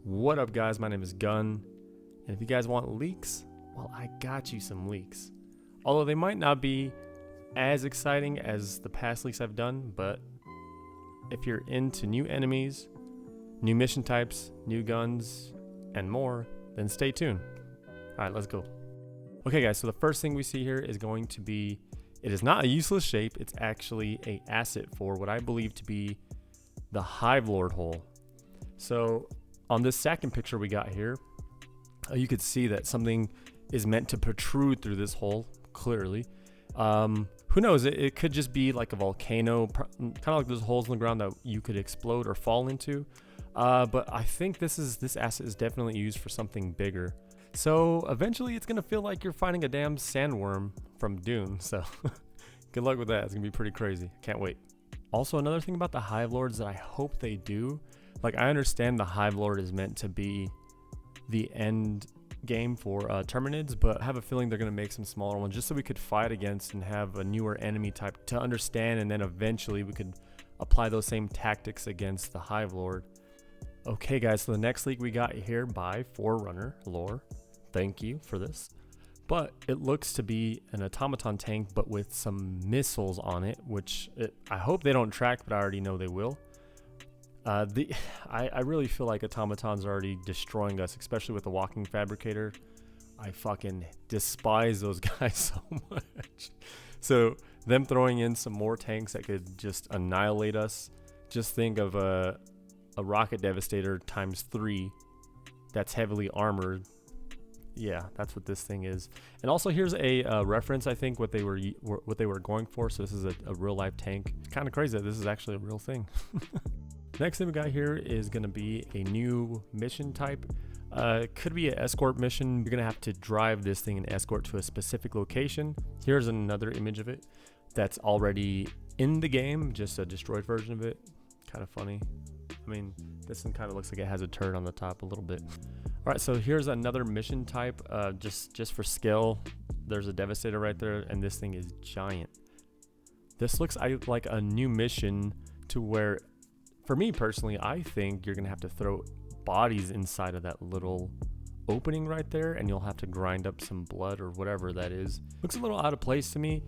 What up, guys? My name is Gun, and if you guys want leaks, well, I got you some leaks. Although they might not be as exciting as the past leaks I've done, but if you're into new enemies, new mission types, new guns, and more, then stay tuned. Alright, let's go. Okay, guys, so the first thing we see here is going to be, it is not a useless shape, it's actually an asset for what I believe to be the Hive Lord hole. So on this second picture we got here, you could see that something is meant to protrude through this hole, clearly. Who knows, it could just be like a volcano, kind of like those holes in the ground that you could explode or fall into. But I think this asset is definitely used for something bigger. So eventually it's gonna feel like you're finding a damn sandworm from Dune, so good luck with that. It's gonna be pretty crazy. Can't wait. Also, another thing about the Hive Lords that I hope they do, like, I understand the Hive Lord is meant to be the end game for Terminids, but I have a feeling they're going to make some smaller ones just so we could fight against and have a newer enemy type to understand, and then eventually we could apply those same tactics against the Hive Lord. Okay, guys, so the next leak we got here by Forerunner Lore. Thank you for this. But it looks to be an automaton tank, but with some missiles on it, which I hope they don't track, but I already know they will. I really feel like automatons are already destroying us, especially with the walking fabricator. I fucking despise those guys so much. So them throwing in some more tanks that could just annihilate us. Just think of a rocket devastator times 3 that's heavily armored. Yeah, that's what this thing is. And also here's a reference, I think, what they were going for. So this is a real life tank. Kind of crazy that this is actually a real thing. Next thing we got here is going to be a new mission type. Could be an escort mission. You're going to have to drive this thing and escort to a specific location. Here's another image of it that's already in the game, just a destroyed version of it. Kind of funny. I mean, this one kind of looks like it has a turret on the top a little bit. All right, so here's another mission type, just for skill. There's a Devastator right there, and this thing is giant. This looks like a new mission to where, for me personally, I think you're gonna have to throw bodies inside of that little opening right there, and you'll have to grind up some blood or whatever that is. Looks a little out of place to me.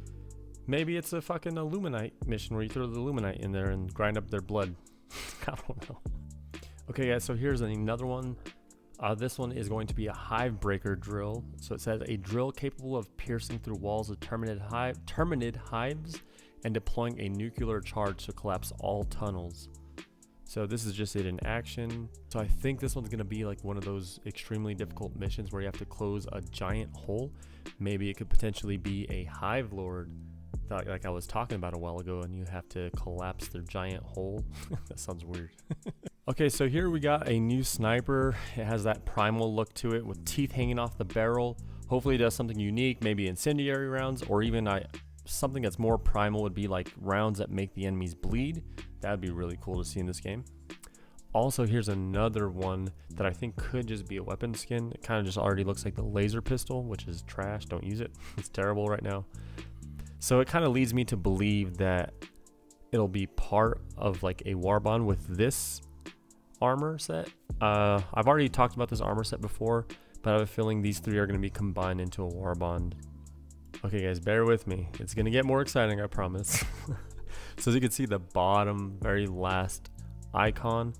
Maybe it's a fucking Illuminite mission where you throw the Illuminite in there and grind up their blood. I don't know. Okay, guys, so here's another one. This one is going to be a Hive Breaker drill. So it says a drill capable of piercing through walls of Terminid hives and deploying a nuclear charge to collapse all tunnels. So this is just it in action. So I think this one's going to be like one of those extremely difficult missions where you have to close a giant hole. Maybe it could potentially be a Hive Lord, like I was talking about a while ago, and you have to collapse their giant hole. That sounds weird. Okay, so here we got a new sniper. It has that primal look to it with teeth hanging off the barrel. Hopefully it does something unique, maybe incendiary rounds, or even something that's more primal would be like rounds that make the enemies bleed. That would be really cool to see in this game. Also, here's another one that I think could just be a weapon skin. It kind of just already looks like the laser pistol, which is trash. Don't use it. It's terrible right now. So it kind of leads me to believe that it'll be part of like a warbond with this armor set. I've already talked about this armor set before, but I have a feeling these three are going to be combined into a warbond. Okay, guys, bear with me. It's going to get more exciting, I promise. So as you can see, the bottom, very last icon,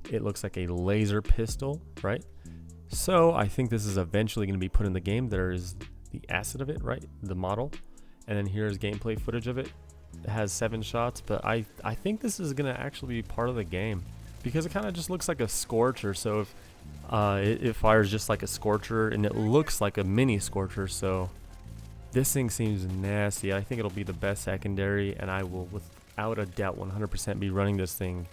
it looks like a laser pistol, right? So I think this is eventually going to be put in the game. There is the asset of it, right? The model. And then here's gameplay footage of it. It has 7 shots, but I think this is going to actually be part of the game because it kind of just looks like a Scorcher. So if it fires just like a Scorcher, and it looks like a mini Scorcher, so this thing seems nasty. I think it'll be the best secondary, and I will without a doubt 100% be running this thing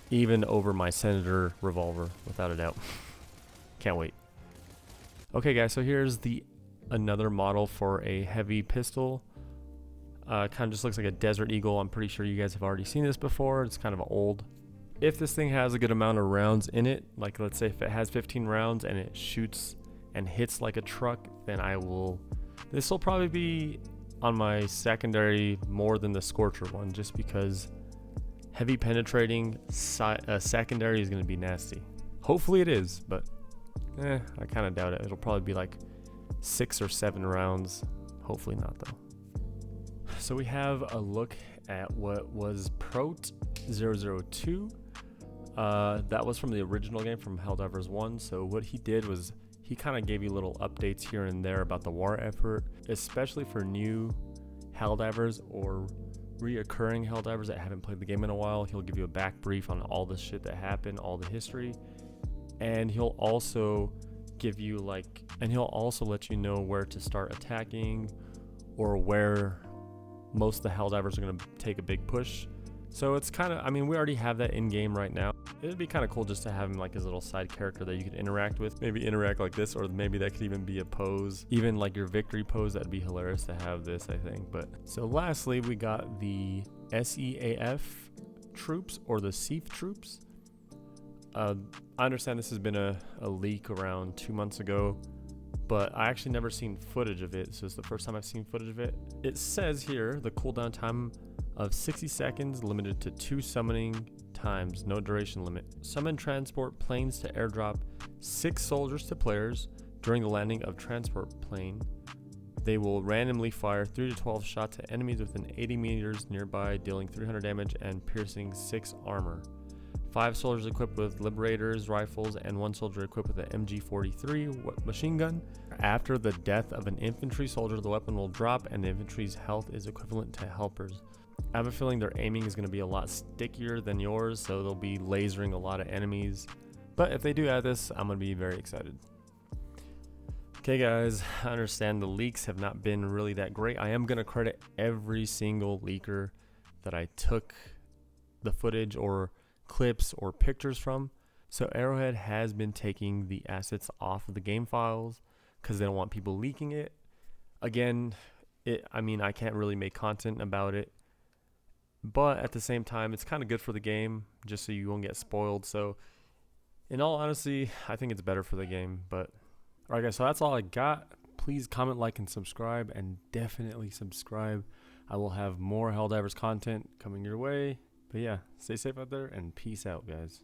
even over my Senator revolver, without a doubt. Can't wait. Okay, guys, so here's another model for a heavy pistol. Kind of just looks like a Desert Eagle. I'm pretty sure you guys have already seen this before. It's kind of old. If this thing has a good amount of rounds in it, like let's say if it has 15 rounds and it shoots and hits like a truck, then this will probably be on my secondary more than the Scorcher one, just because heavy penetrating secondary is going to be nasty. Hopefully it is, but I kind of doubt it. It'll probably be like 6 or 7 rounds. Hopefully not though. So we have a look at what was Prot 002. That was from the original game, from Helldivers 1. So what he did was he kind of gave you little updates here and there about the war effort, especially for new Helldivers or reoccurring Helldivers that haven't played the game in a while. He'll give you a back brief on all the shit that happened, all the history, and he'll also give you he'll also let you know where to start attacking or where most of the Helldivers are going to take a big push. So it's kind of, I mean, we already have that in game right now. It'd be kind of cool just to have him like his little side character that you could interact with. Maybe interact like this, or maybe that could even be a pose. Even like your victory pose, that'd be hilarious to have this, I think. But so lastly, we got the SEAF troops, or the SEAF troops. I understand this has been a leak around 2 months ago, but I actually never seen footage of it, so it's the first time I've seen footage of it. It says here the cooldown time of 60 seconds, limited to 2 summoning times, no duration limit. Summon transport planes to airdrop 6 soldiers to players during the landing of transport plane. They will randomly fire 3 to 12 shots at enemies within 80 meters nearby, dealing 300 damage and piercing 6 armor. 5 soldiers equipped with liberators, rifles, and 1 soldier equipped with an MG43 machine gun. After the death of an infantry soldier, the weapon will drop and the infantry's health is equivalent to helpers. I have a feeling their aiming is going to be a lot stickier than yours, so they'll be lasering a lot of enemies. But if they do add this, I'm going to be very excited. Okay guys, I understand the leaks have not been really that great. I am going to credit every single leaker that I took the footage or clips or pictures from. So Arrowhead has been taking the assets off of the game files because they don't want people leaking it. Again, I can't really make content about it, but at the same time, it's kind of good for the game, just so you won't get spoiled. So in all honesty, I think it's better for the game. But all right guys, so that's all I got. Please comment, like, and subscribe, and definitely subscribe. I will have more Helldivers content coming your way. But yeah, stay safe out there, and peace out, guys.